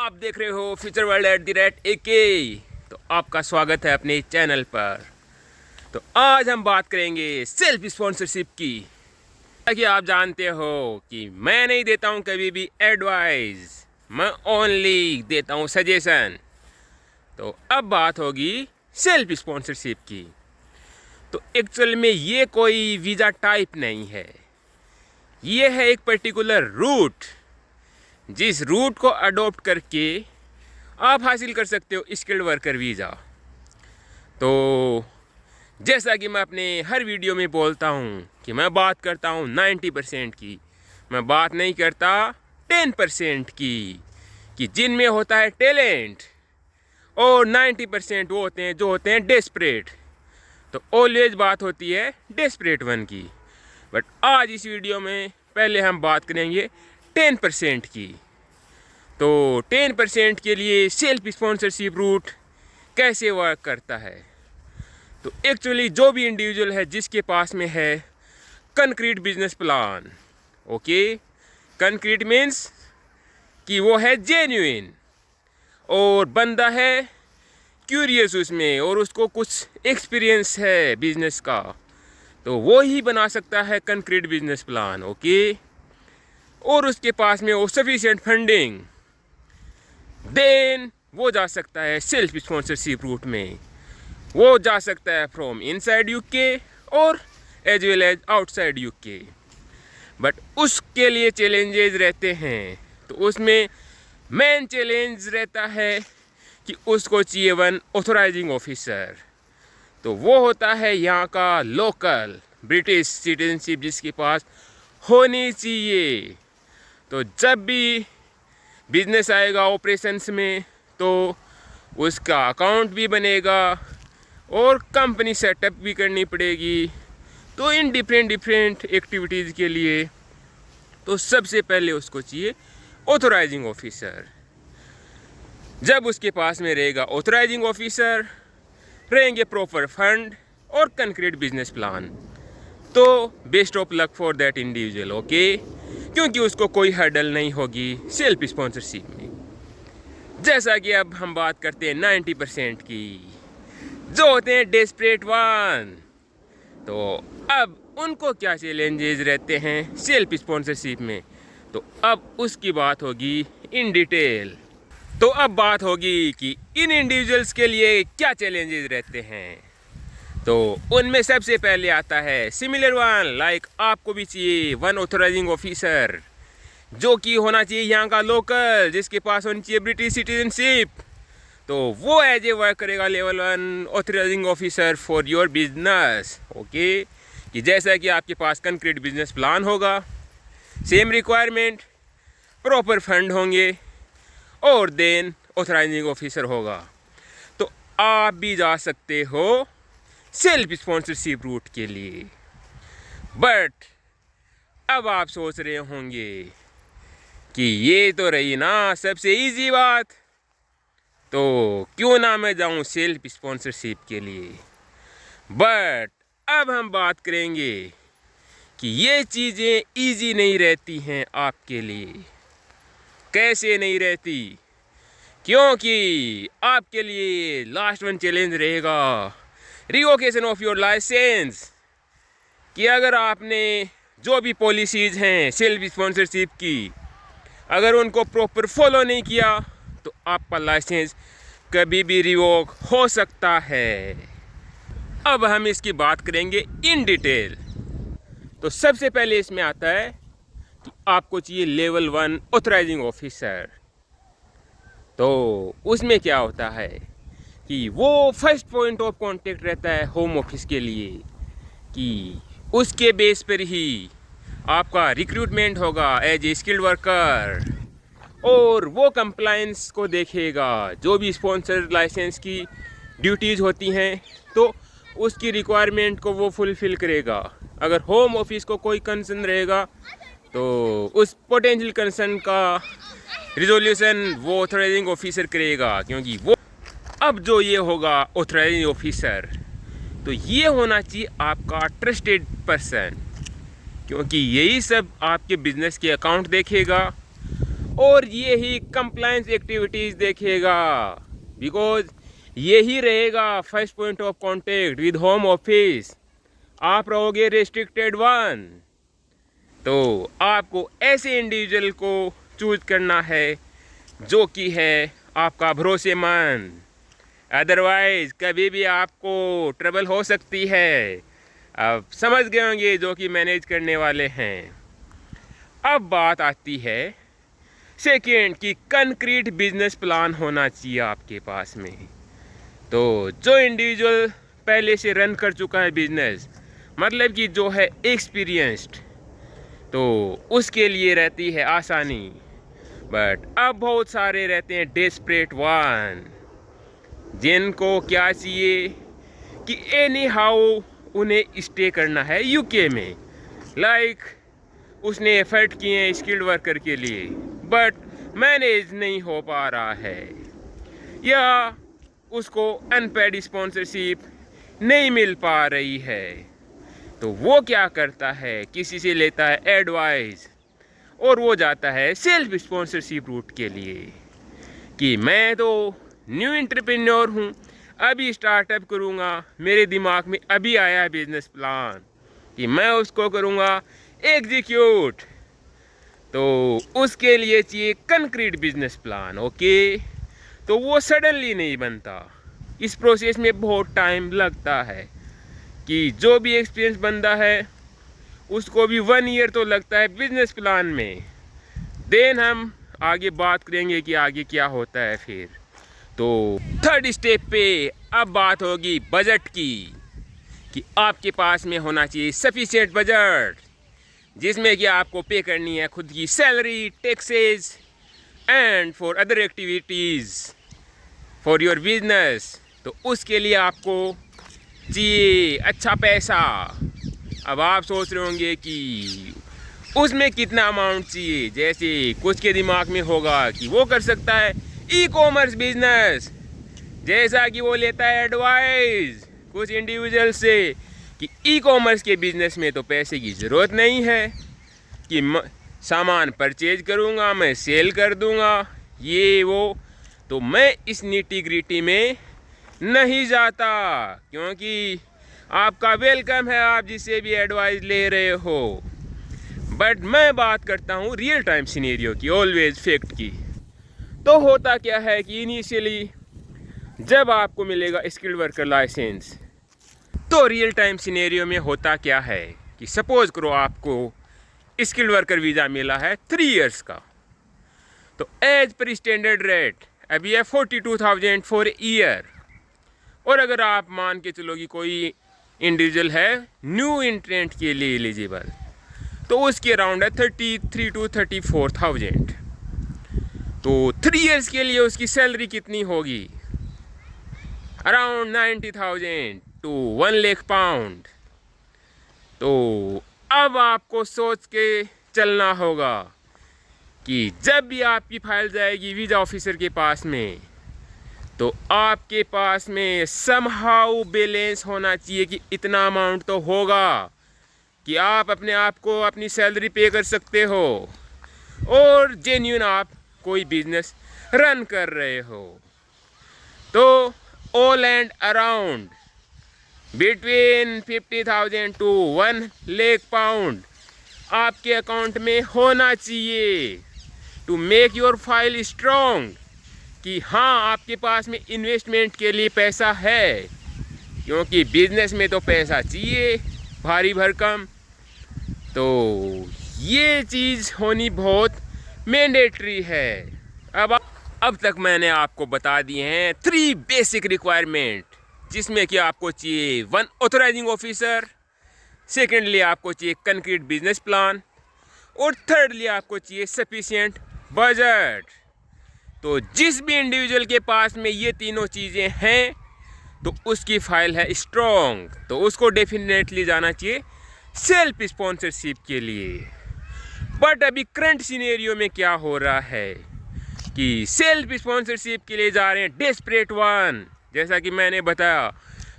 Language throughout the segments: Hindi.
आप देख रहे हो फ्यूचर वर्ल्ड @AK। तो आपका स्वागत है अपने चैनल पर। तो आज हम बात करेंगे सेल्फ स्पॉन्सरशिप की। कि आप जानते हो कि मैं नहीं देता हूं कभी भी एडवाइस, मैं ओनली देता हूं सजेशन। तो अब बात होगी सेल्फ स्पॉन्सरशिप की। तो एक्चुअल में ये कोई वीज़ा टाइप नहीं है, ये है एक पर्टिकुलर रूट, जिस रूट को अडॉप्ट करके आप हासिल कर सकते हो स्किल्ड वर्कर वीज़ा। तो जैसा कि मैं अपने हर वीडियो में बोलता हूँ कि मैं बात करता हूँ 90% की, मैं बात नहीं करता 10% की, कि जिनमें होता है टैलेंट, और 90% वो होते हैं जो होते हैं डेस्परेट। तो ऑलवेज बात होती है डेस्परेट वन की। बट आज इस वीडियो में पहले हम बात करेंगे 10% की। तो 10% के लिए सेल्फ स्पॉन्सरशिप रूट कैसे वर्क करता है। तो एक्चुअली जो भी इंडिविजुअल है जिसके पास में है concrete business plan, okay, concrete means कि वो है जेन्युइन और बंदा है क्यूरियस उसमें और उसको कुछ एक्सपीरियंस है बिजनेस का, तो वो ही बना सकता है कंक्रीट बिजनेस प्लान, ओके। और उसके पास में वो सफिशिएंट फंडिंग, देन वो जा सकता है सेल्फ स्पॉन्सरशिप रूट में। वो जा सकता है फ्रॉम इनसाइड यूके और as well as outside UK. But उसके लिए चैलेंजेस रहते हैं। तो उसमें मेन चैलेंज रहता है कि उसको चाहिए वन ऑथराइजिंग ऑफिसर। तो वो होता है यहाँ का लोकल ब्रिटिश सिटीजनशिप, जिसके पास होनी चाहिए। तो जब भी बिजनेस आएगा ऑपरेशंस में तो उसका अकाउंट भी बनेगा और कंपनी सेटअप भी करनी पड़ेगी। तो इन डिफरेंट एक्टिविटीज़ के लिए तो सबसे पहले उसको चाहिए ऑथराइजिंग ऑफिसर। जब उसके पास में रहेगा ऑथराइजिंग ऑफिसर, रहेंगे प्रॉपर फंड और कंक्रीट बिजनेस प्लान, तो best of luck for that individual, okay. क्योंकि उसको कोई हर्डल नहीं होगी सेल्फ स्पॉन्सरशिप में। जैसा कि अब हम बात करते हैं 90% की, जो होते हैं डेस्परेट वन। तो अब उनको क्या चैलेंजेस रहते हैं सेल्फ स्पॉन्सरशिप में, तो अब उसकी बात होगी इन डिटेल। तो अब बात होगी कि इन इंडिविजुअल्स के लिए क्या चैलेंजेस रहते हैं। तो उनमें सबसे पहले आता है सिमिलर वन, लाइक आपको भी चाहिए वन ऑथराइजिंग ऑफिसर, जो कि होना चाहिए यहाँ का लोकल, जिसके पास होनी चाहिए ब्रिटिश सिटीजनशिप। तो वो एज ए वर्क करेगा level 1 authorising officer for your business, okay. कि जैसा कि आपके पास कंक्रीट बिजनेस प्लान होगा, सेम रिक्वायरमेंट, प्रॉपर फंड होंगे और देन ऑथराइजिंग ऑफिसर होगा। तो आप भी जा सकते हो सेल्फ स्पॉन्सरशिप रूट के लिए। बट अब आप सोच रहे होंगे कि ये तो रही ना सबसे इजी बात, तो क्यों ना मैं जाऊं सेल्फ स्पॉन्सरशिप के लिए। बट अब हम बात करेंगे कि ये चीज़ें इजी नहीं रहती हैं आपके लिए। कैसे नहीं रहती? क्योंकि आपके लिए लास्ट वन चैलेंज रहेगा रिवोकेशन ऑफ योर लाइसेंस। कि अगर आपने जो भी पॉलिसीज़ हैं सेल्फ स्पॉन्सरशिप की, अगर उनको प्रॉपर फॉलो नहीं किया तो आपका लाइसेंस कभी भी रिवोक हो सकता है। अब हम इसकी बात करेंगे इन डिटेल। तो सबसे पहले इसमें आता है कि आपको चाहिए लेवल 1 ऑथराइजिंग ऑफिसर। तो उसमें क्या होता है कि वो फर्स्ट पॉइंट ऑफ कांटेक्ट रहता है होम ऑफिस के लिए, कि उसके बेस पर ही आपका रिक्रूटमेंट होगा एज ए स्किल्ड वर्कर, और वो कंप्लायंस को देखेगा। जो भी स्पॉन्सर लाइसेंस की ड्यूटीज़ होती हैं तो उसकी रिक्वायरमेंट को वो फुलफ़िल करेगा। अगर होम ऑफिस को कोई कंसर्न रहेगा तो उस पोटेंशियल कंसर्न का रिजोल्यूशन वो ऑथराइजिंग ऑफिसर करेगा। क्योंकि वो अब जो ये होगा ऑथराइजिंग ऑफिसर, तो ये होना चाहिए आपका ट्रस्टेड पर्सन, क्योंकि यही सब आपके बिजनेस के अकाउंट देखेगा और यही कंप्लायंस एक्टिविटीज़ देखेगा, बिकॉज यही रहेगा first point of contact with home office. आप रहोगे रेस्ट्रिक्टेड वन, तो आपको ऐसे इंडिविजुअल को चूज करना है जो कि है आपका भरोसेमंद। अदरवाइज कभी भी आपको ट्रबल हो सकती है। अब समझ गए होंगे जो कि मैनेज करने वाले हैं। अब बात आती है सेकेंड कि कंक्रीट बिजनेस प्लान होना चाहिए आपके पास में। तो जो इंडिविजुअल पहले से रन कर चुका है बिजनेस, मतलब कि जो है एक्सपीरियंस्ड, तो उसके लिए रहती है आसानी। बट अब बहुत सारे रहते हैं डेस्परेट वन, जिनको क्या चाहिए कि एनी हाउ उन्हें स्टे करना है यूके में। लाइक उसने एफर्ट किए हैं स्किल्ड वर्कर के लिए, बट मैनेज नहीं हो पा रहा है, या उसको अनपेड स्पॉन्सरशिप नहीं मिल पा रही है। तो वो क्या करता है, किसी से लेता है एडवाइस और वो जाता है सेल्फ स्पॉन्सरशिप रूट के लिए कि मैं तो न्यू एंटरप्रेन्योर हूँ, अभी स्टार्टअप करूँगा, मेरे दिमाग में अभी आया बिजनेस प्लान कि मैं उसको करूँगा एग्जीक्यूट। तो उसके लिए चाहिए कंक्रीट बिजनेस प्लान। ओके, तो वो सडनली नहीं बनता, इस प्रोसेस में बहुत टाइम लगता है कि जो भी एक्सपीरियंस बंदा है उसको भी 1 ईयर तो लगता है बिजनेस प्लान में। देन हम आगे बात करेंगे कि आगे क्या होता है फिर। तो थर्ड स्टेप पे अब बात होगी बजट की, कि आपके पास में होना चाहिए सफिशिएंट बजट, जिसमें कि आपको पे करनी है खुद की salary, taxes and for other activities for your business. तो उसके लिए आपको चाहिए अच्छा पैसा। अब आप सोच रहे होंगे कि उसमें कितना अमाउंट चाहिए। जैसे कुछ के दिमाग में होगा कि वो कर सकता है ई कॉमर्स बिजनेस, जैसा कि वो लेता है एडवाइस कुछ इंडिविजुअल से कि ई कॉमर्स के बिजनेस में तो पैसे की ज़रूरत नहीं है, कि सामान परचेज करूँगा, मैं सेल कर दूँगा, ये वो। तो मैं इस नीटी ग्रिटी में नहीं जाता, क्योंकि आपका वेलकम है आप जिससे भी एडवाइस ले रहे हो। बट मैं बात करता हूँ रियल टाइम सिनेरियो की, ऑलवेज फैक्ट की। तो होता क्या है कि इनिशियली जब आपको मिलेगा स्किल्ड वर्कर लाइसेंस, तो रियल टाइम सिनेरियो में होता क्या है कि सपोज करो आपको स्किल्ड वर्कर वीज़ा मिला है 3 इयर्स का, तो एज पर स्टैंडर्ड रेट अभी है 42,000 फॉर ईयर। और अगर आप मान के चलो कि कोई इंडिविजुअल है न्यू इंट्रेंट के लिए एलिजिबल, तो उसकी अराउंड है 33 to 34,000। तो 3 इयर्स के लिए उसकी सैलरी कितनी होगी, अराउंड 90,000 to 1 लाख पाउंड। तो अब आपको सोच के चलना होगा कि जब भी आपकी फाइल जाएगी वीज़ा ऑफिसर के पास में, तो आपके पास में समहाउ बैलेंस होना चाहिए कि इतना अमाउंट तो होगा कि आप अपने आप को अपनी सैलरी पे कर सकते हो और जेन्युइन आप कोई बिजनेस रन कर रहे हो। तो all and around between 50,000 to 1 lakh pound आपके अकाउंट में होना चाहिए to make your file strong, कि हाँ आपके पास में इन्वेस्टमेंट के लिए पैसा है, क्योंकि बिजनेस में तो पैसा चाहिए भारी भरकम। तो ये चीज़ होनी बहुत मैंडेटरी है। अब तक मैंने आपको बता दिए हैं 3 बेसिक रिक्वायरमेंट, जिसमें कि आपको चाहिए 1 ऑथराइजिंग ऑफिसर, सेकेंडली आपको चाहिए कंक्रीट बिजनेस प्लान, और थर्डली आपको चाहिए सफिशिएंट बजट। तो जिस भी इंडिविजुअल के पास में ये तीनों चीज़ें हैं, तो उसकी फाइल है स्ट्रॉन्ग, तो उसको डेफिनेटली जाना चाहिए सेल्फ स्पॉन्सरशिप के लिए। बट अभी करंट सिनेरियो में क्या हो रहा है कि सेल्फ स्पॉन्सरशिप के लिए जा रहे हैं डेस्परेट वन, जैसा कि मैंने बताया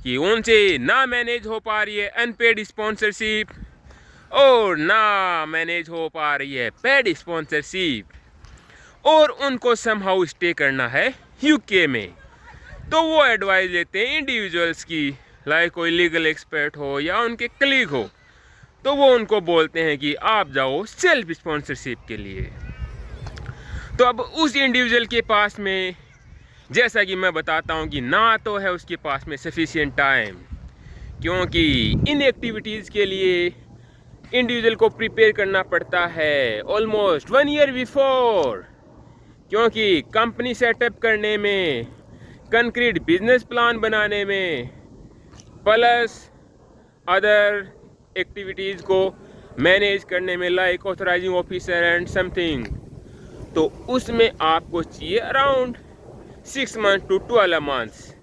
कि उनसे ना मैनेज हो पा रही है अनपेड स्पॉन्सरशिप और ना मैनेज हो पा रही है पेड स्पॉन्सरशिप। और उनको समहाउ स्टे करना है यूके में, तो वो एडवाइस लेते हैं इंडिविजुअल्स की, लाइक कोई लीगल एक्सपर्ट हो या उनके कलीग हो, तो वो उनको बोलते हैं कि आप जाओ सेल्फ स्पॉन्सरशिप के लिए। तो अब उस इंडिविजुअल के पास में, जैसा कि मैं बताता हूँ कि ना तो है उसके पास में सफिशिएंट टाइम, क्योंकि इन एक्टिविटीज़ के लिए इंडिविजुअल को प्रिपेयर करना पड़ता है ऑलमोस्ट 1 ईयर बिफोर, क्योंकि कंपनी सेटअप करने में, कंक्रीट बिजनेस प्लान बनाने में, प्लस अदर एक्टिविटीज़ को मैनेज करने में, like authorising officer and something, तो उसमें आपको चाहिए अराउंड 6 मंथ टू 12 मंथ्स।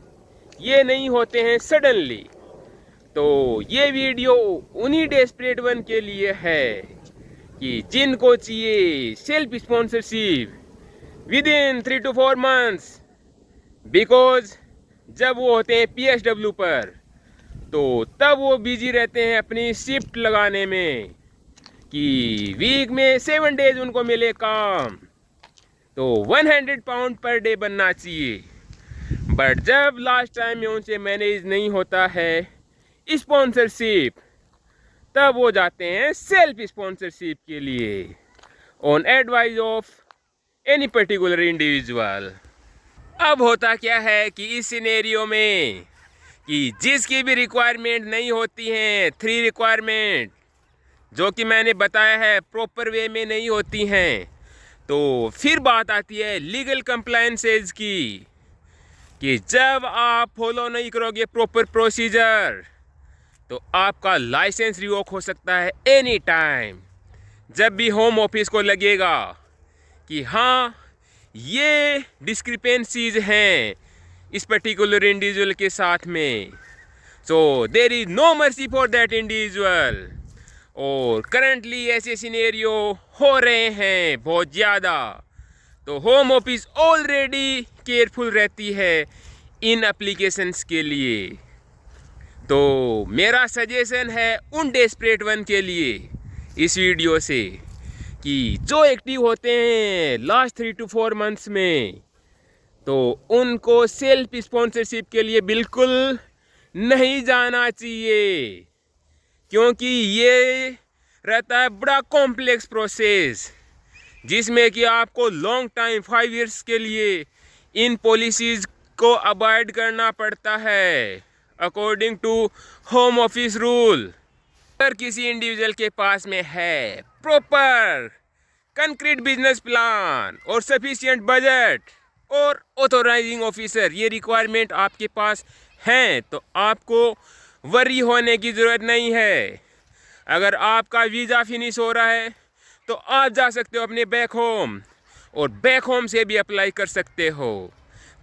ये नहीं होते हैं सडनली। तो ये वीडियो उन्हीं डेस्परेट वन के लिए है कि जिनको चाहिए self sponsorship with in 3 to 4 months, because जब वो होते हैं PSW पर, तो तब वो बिजी रहते हैं अपनी शिफ्ट लगाने में कि वीक में 7 डेज उनको मिले काम, तो 100 पाउंड पर डे बनना चाहिए। बट जब लास्ट टाइम में उनसे मैनेज नहीं होता है स्पॉन्सरशिप, तब वो जाते हैं सेल्फ स्पॉन्सरशिप के लिए on advice of any particular individual. अब होता क्या है कि इस सिनेरियो में कि जिसकी भी रिक्वायरमेंट नहीं होती हैं, 3 रिक्वायरमेंट जो कि मैंने बताया है प्रॉपर वे में नहीं होती हैं, तो फिर बात आती है लीगल कंप्लायंसेस की, कि जब आप फॉलो नहीं करोगे प्रॉपर प्रोसीजर तो आपका लाइसेंस रिवोक हो सकता है एनी टाइम। जब भी होम ऑफिस को लगेगा कि हाँ ये डिस्क्रिपेंसीज हैं इस पर्टिकुलर इंडिविजुअल के साथ में, so there is no mercy for that individual. और करंटली ऐसे सिनेरियो हो रहे हैं बहुत ज़्यादा, तो होम ऑफिस ऑलरेडी केयरफुल रहती है इन एप्लीकेशंस के लिए। तो मेरा सजेशन है उन डेस्परेट वन के लिए इस वीडियो से कि जो एक्टिव होते हैं लास्ट 3 to 4 मंथ्स में, तो उनको सेल्फ स्पॉन्सरशिप के लिए बिल्कुल नहीं जाना चाहिए, क्योंकि ये रहता है बड़ा कॉम्प्लेक्स प्रोसेस, जिसमें कि आपको लॉन्ग टाइम 5 इयर्स के लिए इन पॉलिसीज़ को अवॉइड करना पड़ता है according to home office rule. अगर किसी इंडिविजुअल के पास में है प्रॉपर कंक्रीट बिजनेस प्लान और सफिशिएंट बजट और ऑथराइजिंग ऑफिसर, ये रिक्वायरमेंट आपके पास हैं, तो आपको वरी होने की ज़रूरत नहीं है। अगर आपका वीज़ा फिनिश हो रहा है तो आप जा सकते हो अपने बैक होम, और बैक होम से भी अप्लाई कर सकते हो,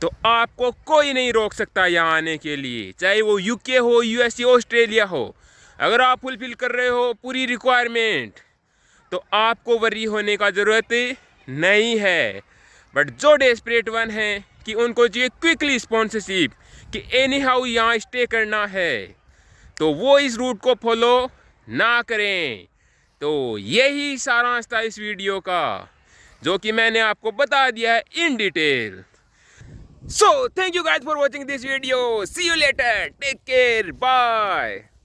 तो आपको कोई नहीं रोक सकता यहाँ आने के लिए, चाहे वो UK हो, USA, ऑस्ट्रेलिया हो। अगर आप फुलफिल कर रहे हो पूरी रिक्वायरमेंट तो आपको वरी होने का ज़रूरत नहीं है। बट जो डेस्परेट वन हैं कि उनको चाहिए क्विकली स्पॉन्सरशिप, कि एनी हाउ यहाँ स्टे करना है, तो वो इस रूट को फॉलो ना करें। तो यही सारांश था इस वीडियो का, जो कि मैंने आपको बता दिया है in detail. So, thank you guys for watching this video. See you later. Take care. Bye.